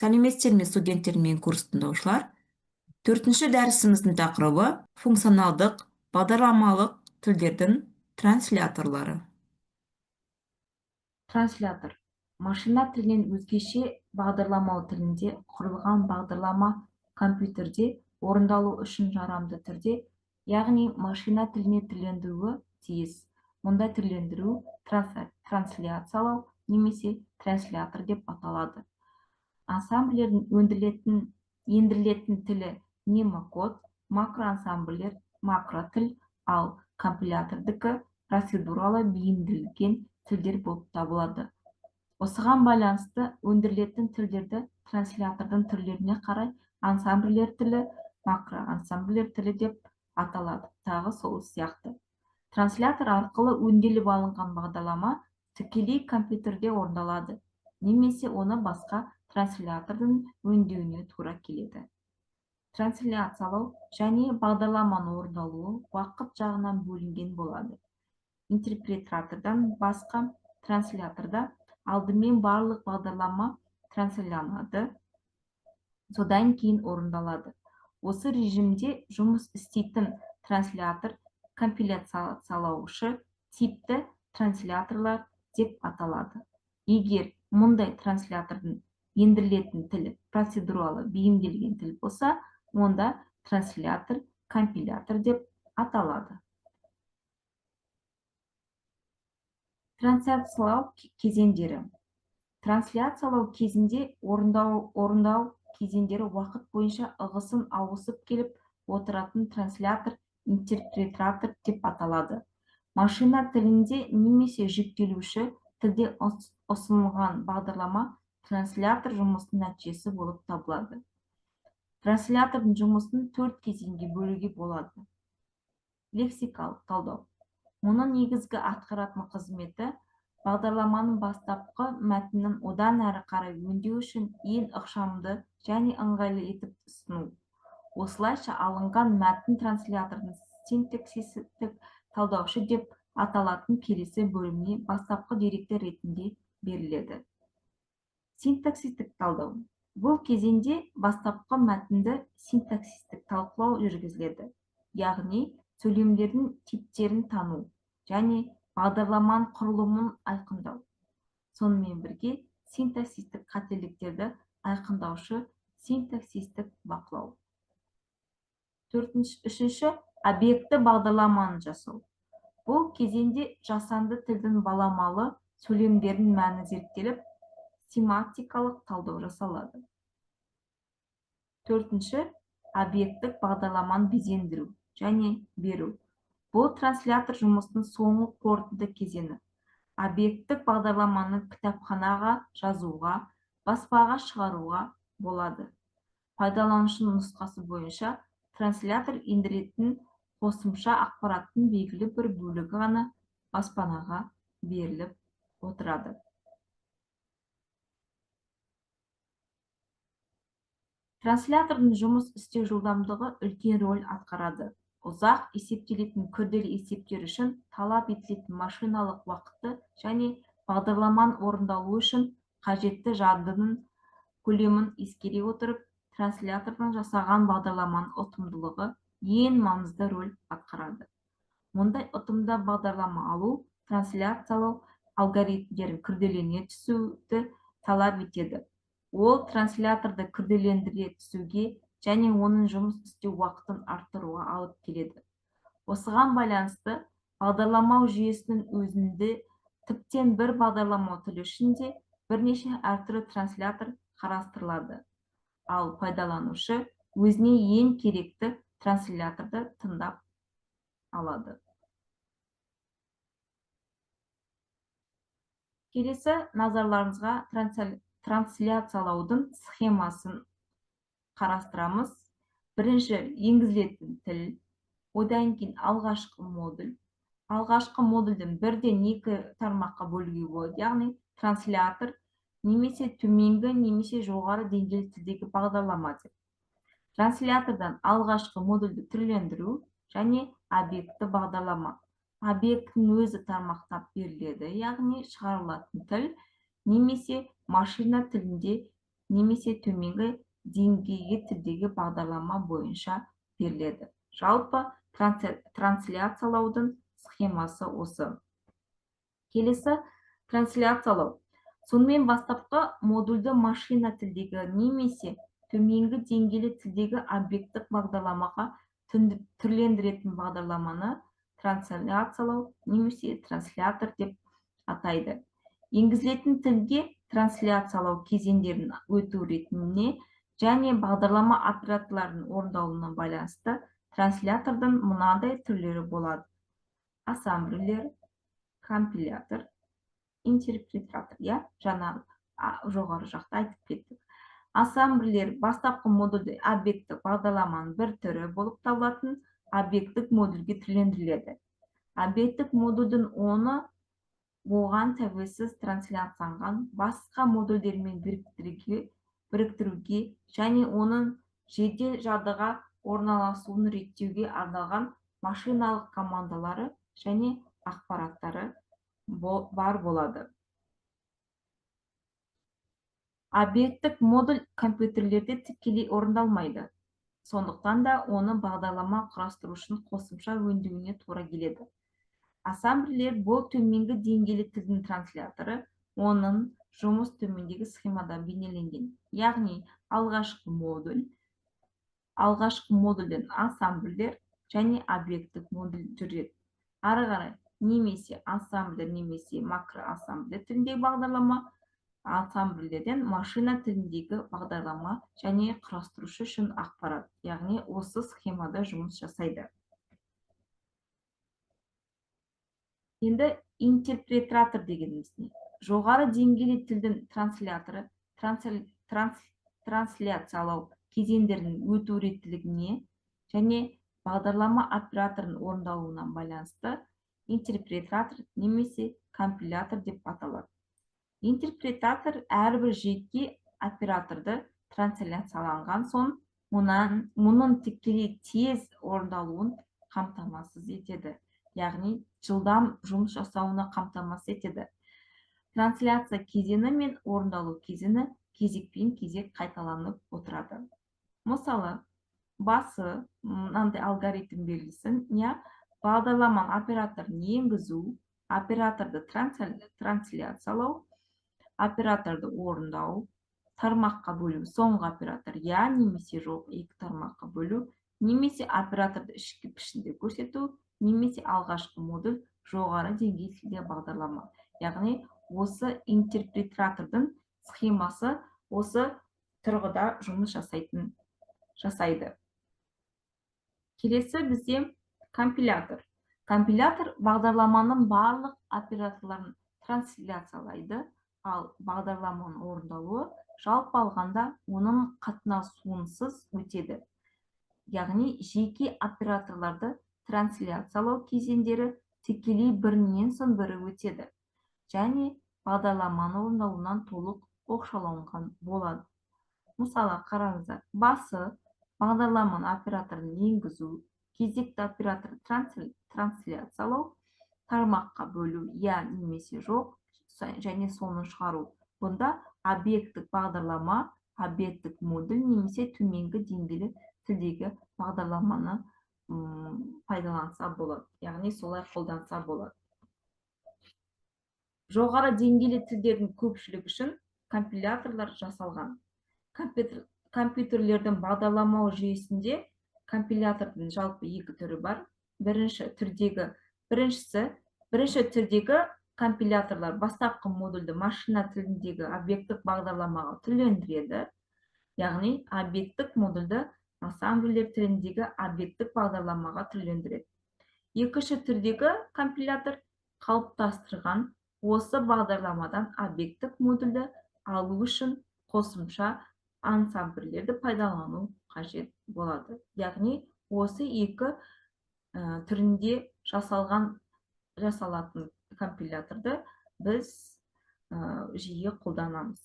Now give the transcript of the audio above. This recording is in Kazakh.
Сәлеметсіздер ме студенттер мен курс тыңдаушылар. Төртінші дәрісіміздің тақырыбы функционалдық бағдарламалық тілдердің трансляторлары. Транслятор машина тілінен өзгеше бағдарламау тілінде құрылған бағдарлама компьютерде орындалу үшін жарамды түрде, яғни машина тіліне түрлендіруі тиіс. Мұндай түрлендіру трансляциялау немесе транслятор деп аталады. Ансамблердің ендірілетін тілі немокод, макроансамблер макротіл, ал компилятордікі процедуралы бейімделген тілдер болып табылады. Осыған байланысты өндірілетін тілдерді транслятордың түрлеріне қарай ансамблер тілі, макроансамблер тілі деп аталады. Тағы сол сияқты. Транслятор арқылы өңделіп алынған бағдарлама тікелей компьютерде орындалады, немесе оны басқа транслятордың өңдеуіне тура келеді. Трансляциялау және бағдарламаны орындалуы уақыт жағынан бөлінген болады. Интерпретатордан басқа трансляторда алдымен барлық бағдарлама транслянады, содан кейін орындалады. Осы режимде жұмыс істейтін транслятор компиляциялаушы типті трансляторлар деп аталады. Егер мұндай транслятордың ендірілетін тілі процедуралы бейімделген тіл болса, онда транслятор компилятор деп аталады. Трансляциялау кезеңдері. Трансляциялау кезінде орындау кезеңдері уақыт бойынша ығысын ауысып келіп отыратын транслятор интерпретатор деп аталады. Машина тілінде немесе жүктелуші тілде ұсынылған бағдарлама транслятор жұмысының нәтижесі болып табылады. Транслятордың жұмысын 4 кезеңге бөлуге болады. Лексикалық талдау. Мұның негізгі атқаратын қызметі бағдарламаның бастапқы мәтінін одан әрі қарай өңдеу үшін ең ықшамды және ыңғайлы етіп ұсыну. Осылайша алынған мәтін транслятордың синтаксистік талдаушы деп аталатын келесі бөліміне бастапқы деректер ретінде беріледі. Синтаксистік талдау. Бұл кезеңде бастапқы мәтінді синтаксистік талқылау жүргізіледі, яғни сөйлемдердің типтерін тану және бағдарламаның құрылымын айқындау. Сонымен бірге синтаксистік қателіктерді айқындаушы синтаксистік бақылау. Үшінші, объекті бағдарламаны жасау. Бұл кезеңде жасанды тілдің баламалы сөйлемдердің мәні зерттеліп, семантикалық талдау жасалады. Төртінші, объекттік бағдарламаны безендіру және беру. Бұл транслятор жұмысының соңғы қорытынды кезеңі. Объекттік бағдарламаны кітапханаға жазуға, баспаға шығаруға болады. Пайдаланушының нұсқасы бойынша транслятор ендіретін қосымша ақпараттың белгілі бір бөлігі ғана баспанаға беріліп отырады. Транслятордың жұмыс істеу жылдамдығы үлкен рөл атқарады. Ұзақ есептелетін күрделі есептер үшін талап етілетін машиналық уақытты және бағдарламаның орындалуы үшін қажетті жадының көлемін ескере отырып, транслятордың жасаған бағдарламаның ұтымдылығы ең маңызды рөл атқарады. Мұндай ұтымды бағдарлама алу трансляциялау алгоритмдерін күрделене түсуді талап етеді. Ол трансляторды күрделендіре түсуге және оның жұмыс істеу уақытын арттыруға алып келеді. Осыған байланысты бағдарламау жүйесінің өзінде тіптен бір бағдарламау тілі ішінде бірнеше әртүрлі транслятор қарастырылады. Ал пайдаланушы өзіне ең керекті трансляторды таңдап алады. Келесі назарларыңызға трансляциялаудың схемасын қарастырамыз. Бірінші, енгізілетін тіл, одан кейін алғашқы модуль. Алғашқы модульдің 1-2 тармаққа бөлуге болады, яғни транслятор немесе төменгі немесе жоғары деңгейлі тілдегі бағдарлама деп. Транслятордан алғашқы модульді түрлендіру және объекті бағдарлама. Объекттің өзі тармақтап беріледі, яғни шығарылатын тіл немесе машина тілінде немесе төменгі деңгейге тілдегі бағдарлама бойынша беріледі. Жалпы трансляциялаудың схемасы осы. Келесі трансляциялау. Сонымен бастапқы модульді машина тілдегі немесе төменгі деңгейлі тілдегі объекттік бағдарламаға түрлендіретін бағдарламаны трансляциялау немесе транслятор деп атайды. Енгізілетін тілге трансляциялау кезеңдерін өту ретіне және бағдарлама операторларының орындалуына байланысты транслятордың мынадай түрлері болады: ассемблер, компилятор, интерпретатор. Жаңа жоғары жақта айтып кеттік. Ассемблер бастапқы модульді объекттік бағдарламаның бір түрі болып табылатын объекттік модульге түрлендіріледі. Объекттік модульдің оған тәуелсіз трансляцияланған басқа модульдермен біріктіруге және оның жедел жадыға орналасуын реттеуге арналған машиналық командалары және ақпараттары бар болады. Объекттік модуль компьютерлерде тікелей орындалмайды. Сондықтан да оны бағдарлама құрастыру үшін қосымша өңдеуіне тура келеді. Ассемблер бұл төменгі деңгейлі тілдің трансляторы, оның жұмыс төмендегі схемада бейнеленген. Яғни алғашқы модульден ассемблер және объекттік модуль жүреді. Ары қарай немесе ассемблер немесе макроассемблер тіліндегі бағдарлама ассемблерден машина тіліндегі бағдарлама және құрастырушы үшін ақпарат, яғни осы схемада жұмыс жасайды. Енді интерпретатор дегеніміз не? Жоғары деңгейлі тілдің трансляторы трансляциялау кезеңдерінің өту реттілігіне және бағдарлама операторының орындалуына байланысты интерпретатор немесе компилятор деп аталады. Интерпретатор әрбір жеке операторды трансляцияланған соң мұның тікелей тез орындалуын қамтамасыз етеді. Яғни жылдам жұмыс жасауына қамтамасыз етеді. Трансляция кезеңі мен орындалу кезеңі кезекпен кезек қайталанып отырады. Мысалы, басы мынандай алгоритм берілсін, бағдарламаның операторын енгізу, операторды трансляциялау, операторды орындау, тармаққа бөлу, соңғы оператор немесе жоқ, екі тармаққа бөлу, немесе операторды ішінде көрсету, немесе алғашқы модуль жоғары деңгейлі бағдарлама. Яғни осы интерпретатордың схемасы осы тұрғыда жұмыс жасайды. Келесі бізде компилятор. Компилятор бағдарламаның барлық операторларын трансляциялайды, ал бағдарламаның орындалуы жалпы алғанда оның қатынасуынсыз өтеді. Яғни жеке операторларды трансляциялау кезеңдері тікелей бірінен соң бірі өтеді және бағдарламаның орындалуынан толық оқшауланған болады. Мысалы, қараңыздар, басы бағдарламаның операторын енгізу, кезекті оператор трансляциялау, тармаққа бөлу немесе жоқ және соны шығару. Бұнда объекттік бағдарлама, объекттік модуль немесе төменгі деңгейлі тілдегі бағдарламаны пайдаланса болады. Яғни солай қолданса болады. Жоғары деңгейлі тілдердің көпшілігі үшін компиляторлар жасалған. Компьютерлердің бағдарламау жүйесінде компилятордың жалпы екі түрі бар. Бірінші түрдегі компиляторлар бастапқы модульді машина тіліндегі объекттік бағдарламаға түрлендіреді. Яғни объекттік модульді ассемблер тіліндегі объекттік бағдарламаға түрлендіреді. Екінші түрдегі компилятор қалыптастырған осы бағдарламадан объекттік модульді алу үшін қосымша ассемблерді пайдалану қажет болады. Яғни осы екі түрінде жасалатын компиляторды біз жиі қолданамыз.